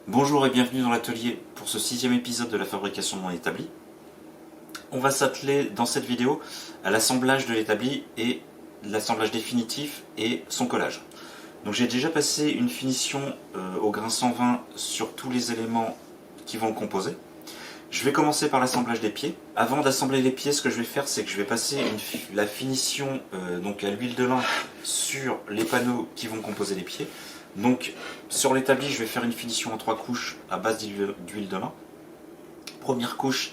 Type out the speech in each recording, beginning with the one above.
Bonjour et bienvenue dans l'atelier pour ce 6e épisode de la fabrication de mon établi. On va s'atteler dans cette vidéo à l'assemblage de l'établi et l'assemblage définitif et son collage. Donc j'ai déjà passé une finition au grain 120 sur tous les éléments qui vont le composer. Je vais commencer par l'assemblage des pieds. Avant d'assembler les pieds, ce que je vais faire, c'est que je vais passer la finition donc à l'huile de lin sur les panneaux qui vont composer les pieds. Donc sur l'établi, je vais faire une finition en 3 couches à base d'huile de lin. Première couche,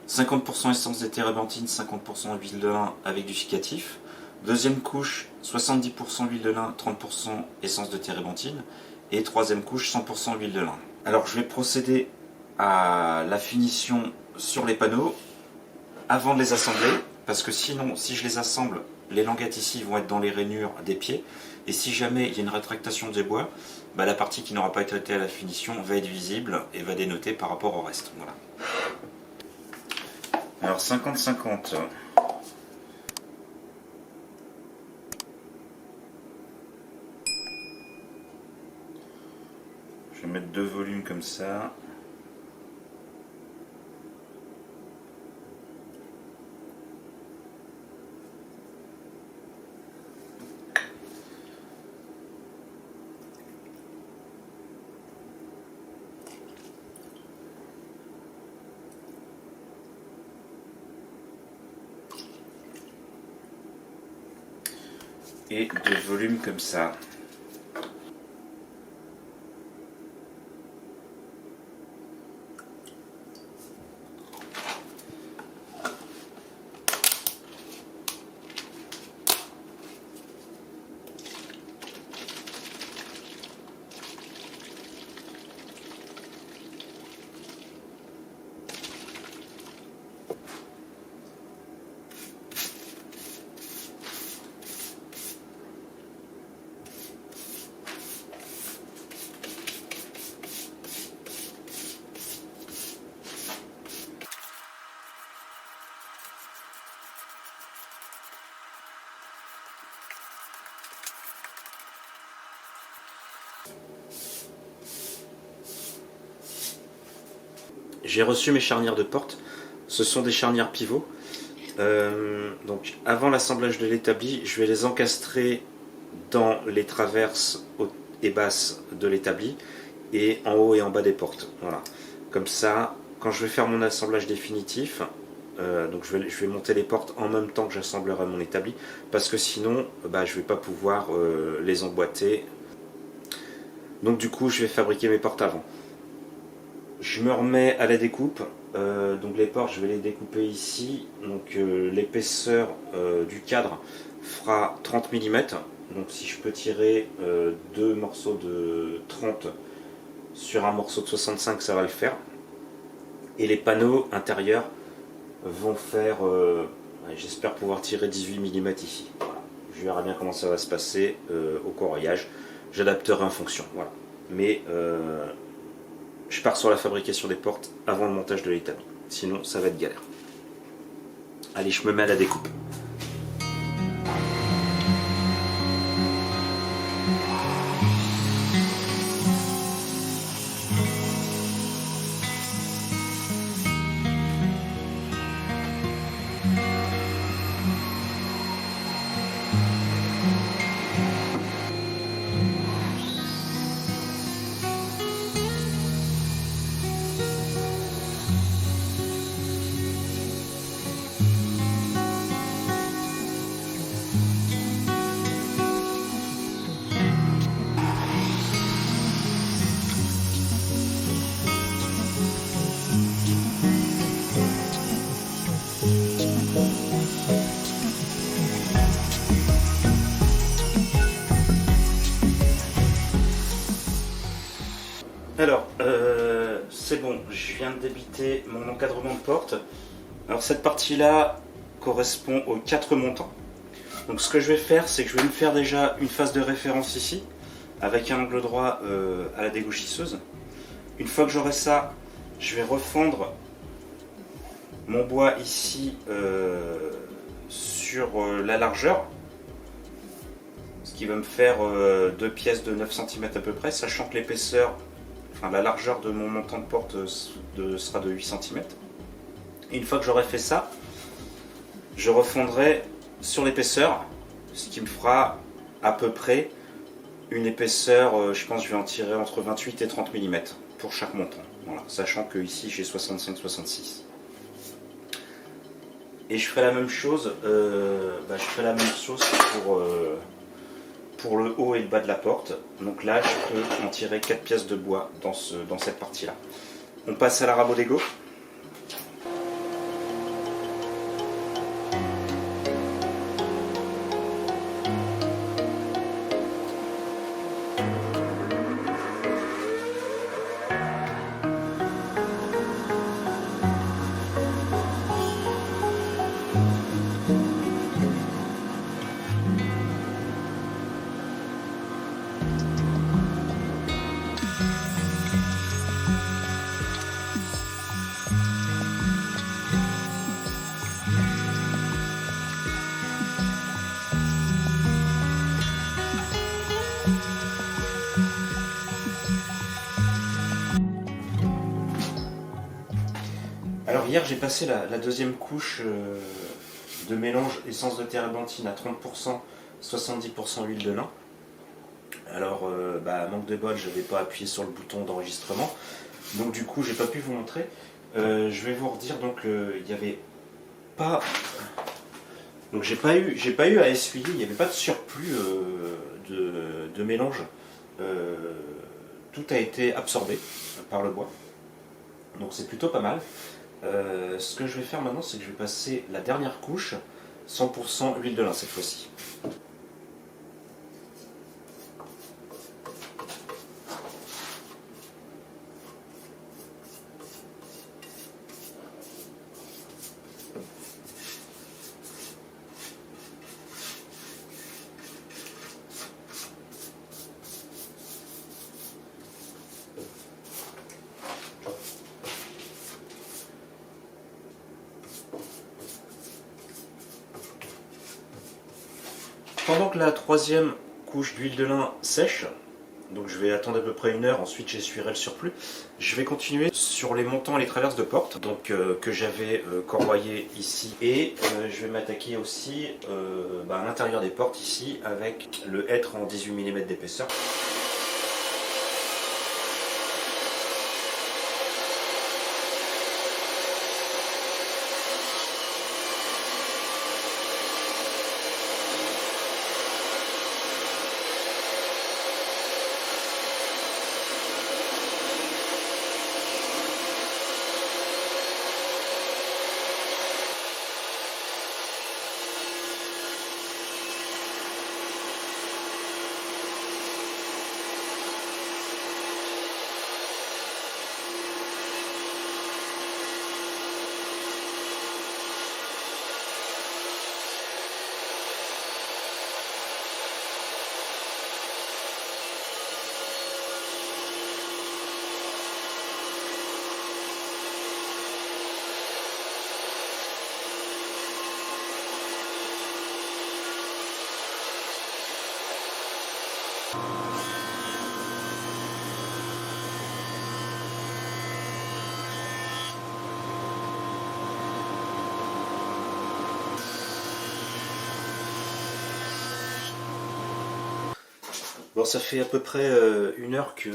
50% essence de térébenthine, 50% huile de lin avec du cicatif. Deuxième couche, 70% huile de lin, 30% essence de térébenthine. Et troisième couche, 100% huile de lin. Alors je vais procéder à la finition sur les panneaux avant de les assembler, parce que sinon, si je les assemble, les languettes ici vont être dans les rainures des pieds, et si jamais il y a une rétractation des bois, la partie qui n'aura pas été traitée à la finition va être visible et va dénoter par rapport au reste. Voilà. Alors 50-50. Je vais mettre 2 volumes comme ça. Et 2 volumes comme ça. J'ai reçu mes charnières de porte. Ce sont des charnières pivots. Donc avant l'assemblage de l'établi, je vais les encastrer dans les traverses hautes et basses de l'établi et en haut et en bas des portes. Voilà. Comme ça, quand je vais faire mon assemblage définitif, donc je vais monter les portes en même temps que j'assemblerai mon établi, parce que sinon, je ne vais pas pouvoir les emboîter. Donc du coup, je vais fabriquer mes portes avant. Je me remets à la découpe. Donc les portes, je vais les découper ici. Donc l'épaisseur du cadre fera 30 mm. Donc si je peux tirer 2 morceaux de 30 sur un morceau de 65, ça va le faire. Et les panneaux intérieurs vont faire, j'espère pouvoir tirer 18 mm ici. Voilà. Je verrai bien comment ça va se passer au coloriage. J'adapterai en fonction. Voilà. Mais je pars sur la fabrication des portes avant le montage de l'établi. Sinon, ça va être galère. Allez, je me mets à la découpe. Alors, c'est bon, je viens de débiter mon encadrement de porte. Alors cette partie-là correspond aux 4 montants. Donc ce que je vais faire, c'est que je vais me faire déjà une phase de référence ici, avec un angle droit à la dégauchisseuse. Une fois que j'aurai ça, je vais refondre mon bois ici sur la largeur, ce qui va me faire 2 pièces de 9 cm à peu près, sachant que l'épaisseur enfin la largeur de mon montant de porte sera de 8 cm. Et une fois que j'aurai fait ça, je refondrai sur l'épaisseur, ce qui me fera à peu près une épaisseur, je pense que je vais en tirer entre 28 et 30 mm pour chaque montant. Voilà, sachant que ici j'ai 65-66. Et je ferai la même chose, pour le haut et le bas de la porte. Donc là, je peux en tirer 4 pièces de bois dans cette partie-là. On passe à la rabot d'ego. Alors hier j'ai passé la deuxième couche de mélange essence de térébenthine à 30%, 70% huile de lin. Alors manque de bol, je n'avais pas appuyé sur le bouton d'enregistrement, donc du coup j'ai pas pu vous montrer. Je vais vous redire, donc il n'y avait pas... Donc j'ai pas eu à essuyer, il n'y avait pas de surplus de mélange. Tout a été absorbé par le bois, donc c'est plutôt pas mal. Ce que je vais faire maintenant, c'est que je vais passer la dernière couche, 100% huile de lin cette fois-ci. Pendant que la troisième couche d'huile de lin sèche, donc je vais attendre à peu près 1 heure, ensuite j'essuierai le surplus, je vais continuer sur les montants et les traverses de porte, donc que j'avais corroyé ici, et je vais m'attaquer aussi à l'intérieur des portes ici avec le hêtre en 18 mm d'épaisseur. Bon, ça fait à peu près 1 heure que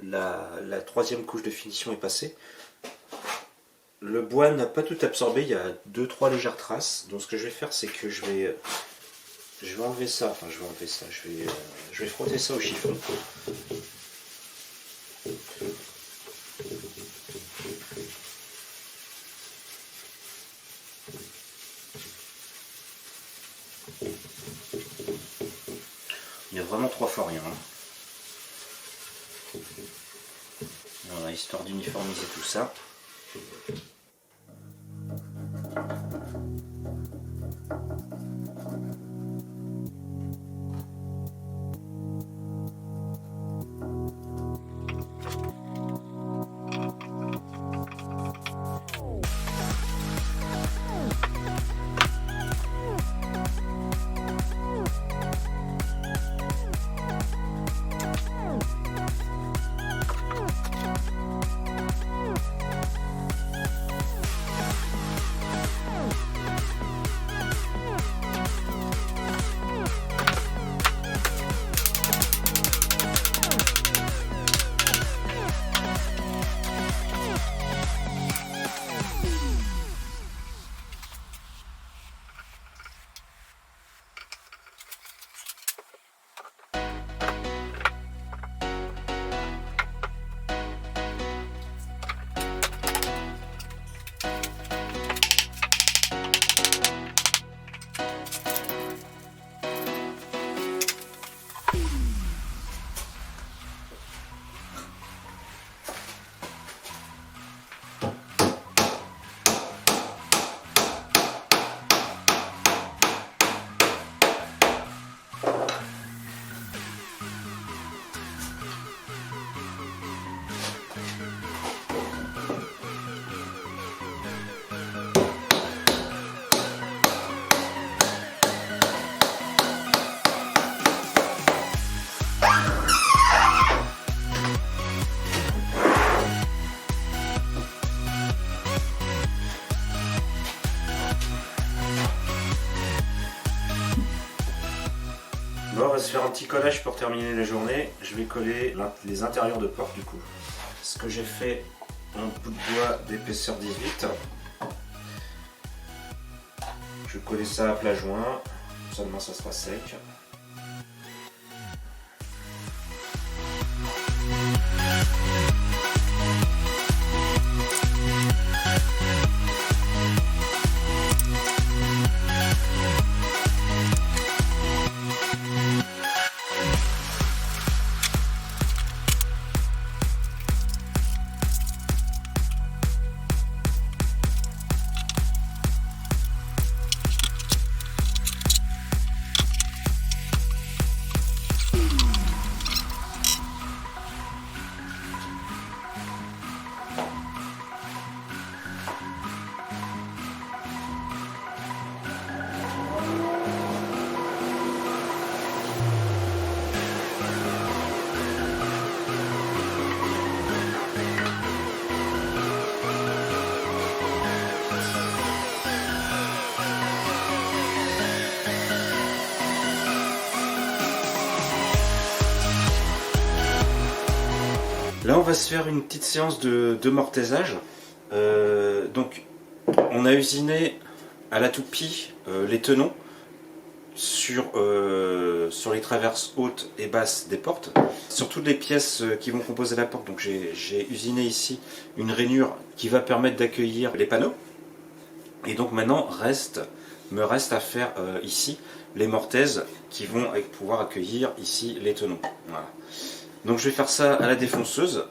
la troisième couche de finition est passée. Le bois n'a pas tout absorbé, il y a 2-3 légères traces. Donc ce que je vais faire, c'est que je vais enlever ça, je vais frotter ça au chiffon. Il y a vraiment 3 fois rien. Voilà, histoire d'uniformiser tout ça. se faire un petit collage pour terminer la journée. Je vais coller les intérieurs de porte du coup. Ce que j'ai fait, un bout de bois d'épaisseur 18. Je vais coller ça à plat joint, seulement ça sera sec. Là, on va se faire une petite séance de mortaisage. Donc, on a usiné à la toupie les tenons sur les traverses hautes et basses des portes. Sur toutes les pièces qui vont composer la porte, donc j'ai usiné ici une rainure qui va permettre d'accueillir les panneaux. Et donc maintenant, me reste à faire ici les mortaises qui vont pouvoir accueillir ici les tenons. Voilà. Donc je vais faire ça à la défonceuse.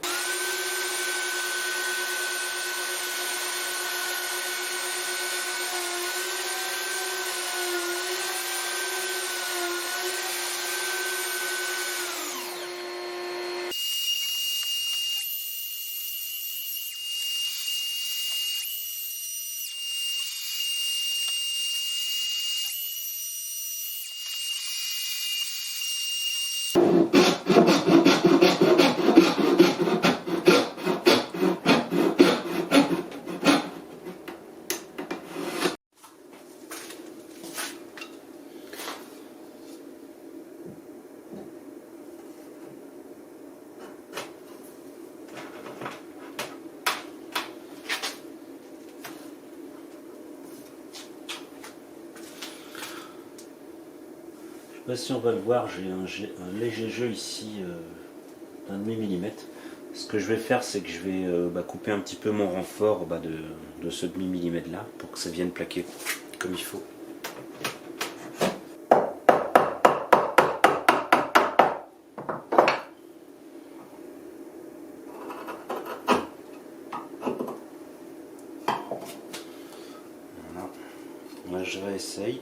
Je ne sais pas si on va le voir, j'ai un léger jeu ici d'un demi-millimètre. Ce que je vais faire, c'est que je vais couper un petit peu mon renfort de ce demi-millimètre là pour que ça vienne plaquer comme il faut. Voilà. Là, je réessaye.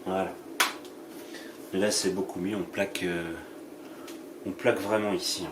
Voilà. Là c'est beaucoup mieux, on plaque vraiment ici.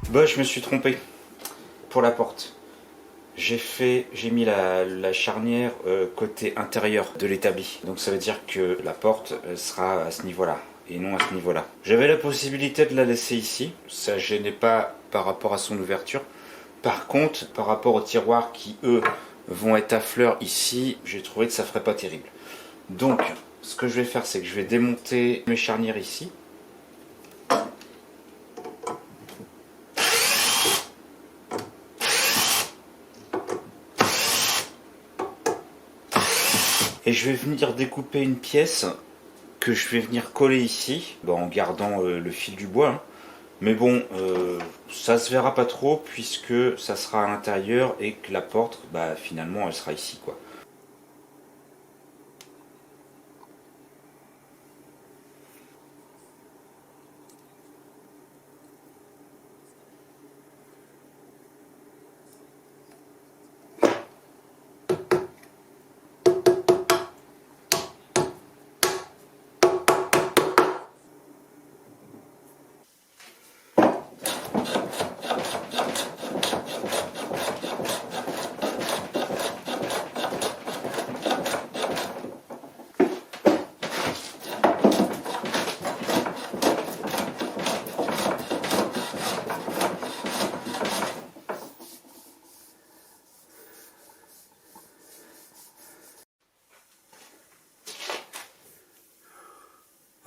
Bah, je me suis trompé pour la porte. J'ai mis la charnière côté intérieur de l'établi. Donc ça veut dire que la porte sera à ce niveau-là et non à ce niveau-là. J'avais la possibilité de la laisser ici. Ça gênait pas par rapport à son ouverture. Par contre, par rapport aux tiroirs qui, eux, vont être à fleurs ici, j'ai trouvé que ça ferait pas terrible. Donc, ce que je vais faire, c'est que je vais démonter mes charnières ici. Et je vais venir découper une pièce que je vais venir coller ici, en gardant le fil du bois. Hein. Mais bon, ça se verra pas trop puisque ça sera à l'intérieur et que la porte, finalement, elle sera ici, quoi.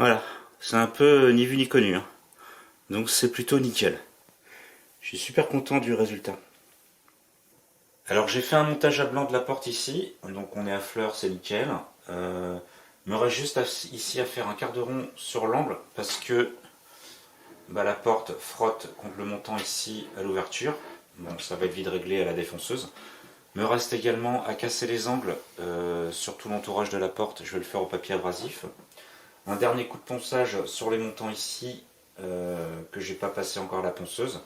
Voilà, c'est un peu ni vu ni connu. Hein. Donc c'est plutôt nickel. Je suis super content du résultat. Alors j'ai fait un montage à blanc de la porte ici, donc on est à fleurs, c'est nickel. Il me reste juste ici à faire un quart de rond sur l'angle parce que la porte frotte contre le montant ici à l'ouverture. Bon, ça va être vite réglé à la défonceuse. Il me reste également à casser les angles sur tout l'entourage de la porte, je vais le faire au papier abrasif. Un dernier coup de ponçage sur les montants ici que j'ai pas passé encore la ponceuse.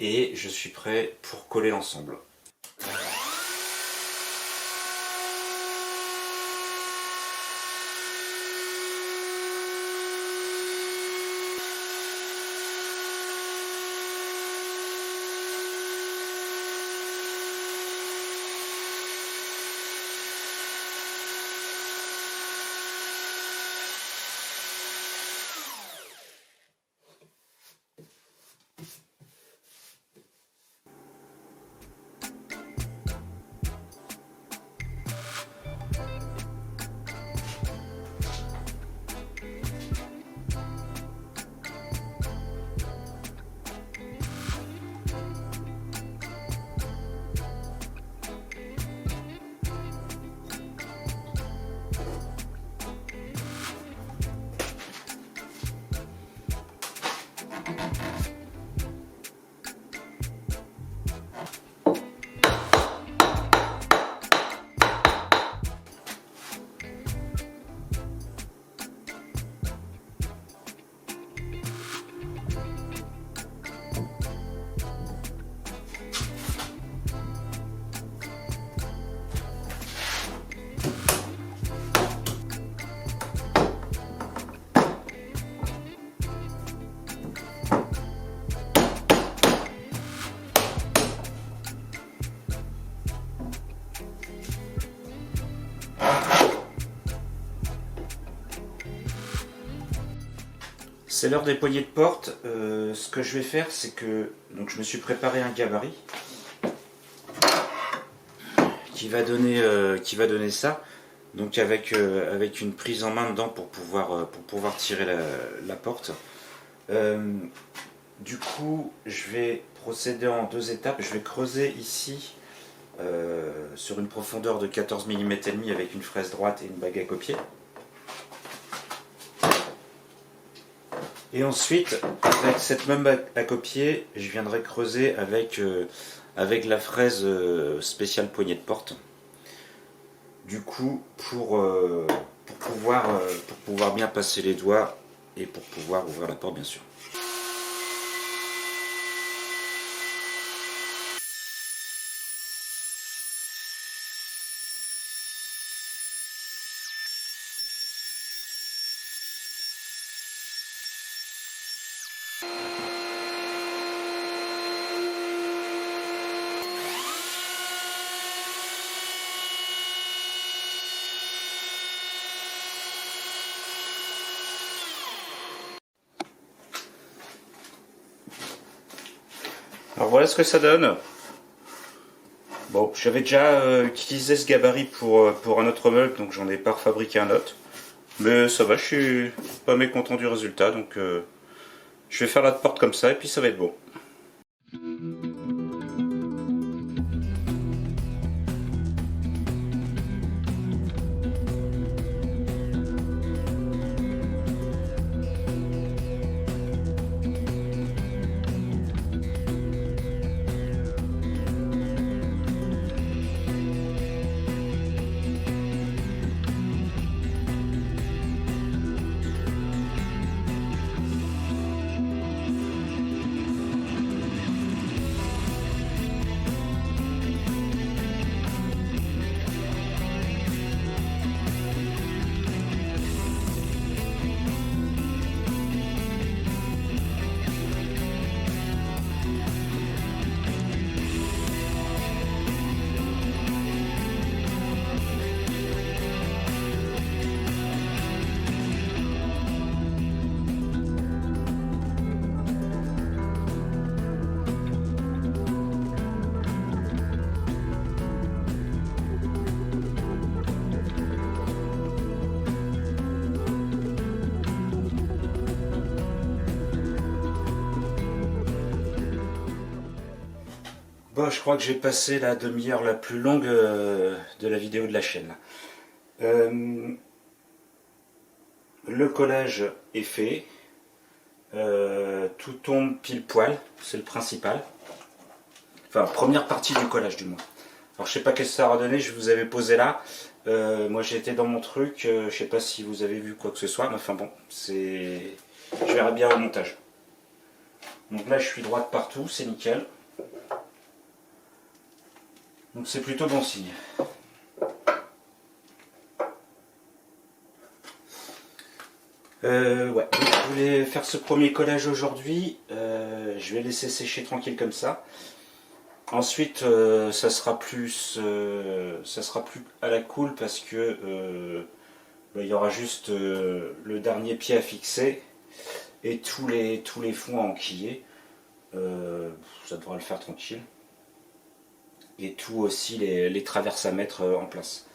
Et je suis prêt pour coller l'ensemble. C'est l'heure des poignées de porte. Ce que je vais faire, c'est que je me suis préparé un gabarit qui va donner ça. Donc avec une prise en main dedans pour pouvoir tirer la porte. Du coup, je vais procéder en deux étapes. Je vais creuser ici sur une profondeur de 14 mm et demi avec une fraise droite et une bague à copier. Et ensuite, avec cette même bague à copier, je viendrai creuser avec la fraise spéciale poignée de porte. Du coup, pour pouvoir bien passer les doigts et pour pouvoir ouvrir la porte, bien sûr. voilà ce que ça donne. Bon, j'avais déjà utilisé ce gabarit pour un autre meuble, donc j'en ai pas refabriqué un autre. Mais ça va, je suis pas mécontent du résultat, donc je vais faire la porte comme ça et puis ça va être bon. Bon, je crois que j'ai passé la demi-heure la plus longue de la vidéo de la chaîne. Le collage est fait. Tout tombe pile poil, c'est le principal. Enfin, première partie du collage du moins. Alors je sais pas qu'est-ce que ça aura donné, je vous avais posé là. Moi j'étais dans mon truc, je sais pas si vous avez vu quoi que ce soit, mais enfin bon, c'est. Je verrai bien au montage. Donc là je suis droite partout, c'est nickel. Donc c'est plutôt bon signe. Ouais, je voulais faire ce premier collage aujourd'hui. Je vais laisser sécher tranquille comme ça. Ensuite, ça sera plus à la cool parce que il y aura juste le dernier pied à fixer et tous les fonds à enquiller. Ça devra le faire tranquille. Et tout aussi les traverses à mettre en place.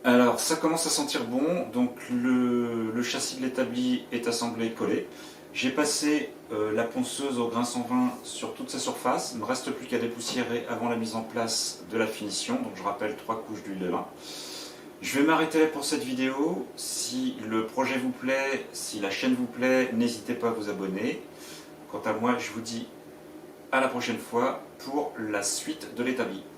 Alors ça commence à sentir bon, donc le châssis de l'établi est assemblé et collé. J'ai passé la ponceuse au grain 120 sur toute sa surface, il ne me reste plus qu'à dépoussiérer avant la mise en place de la finition, donc je rappelle 3 couches d'huile de lin. Je vais m'arrêter là pour cette vidéo. Si le projet vous plaît, si la chaîne vous plaît, n'hésitez pas à vous abonner. Quant à moi, je vous dis à la prochaine fois pour la suite de l'établi.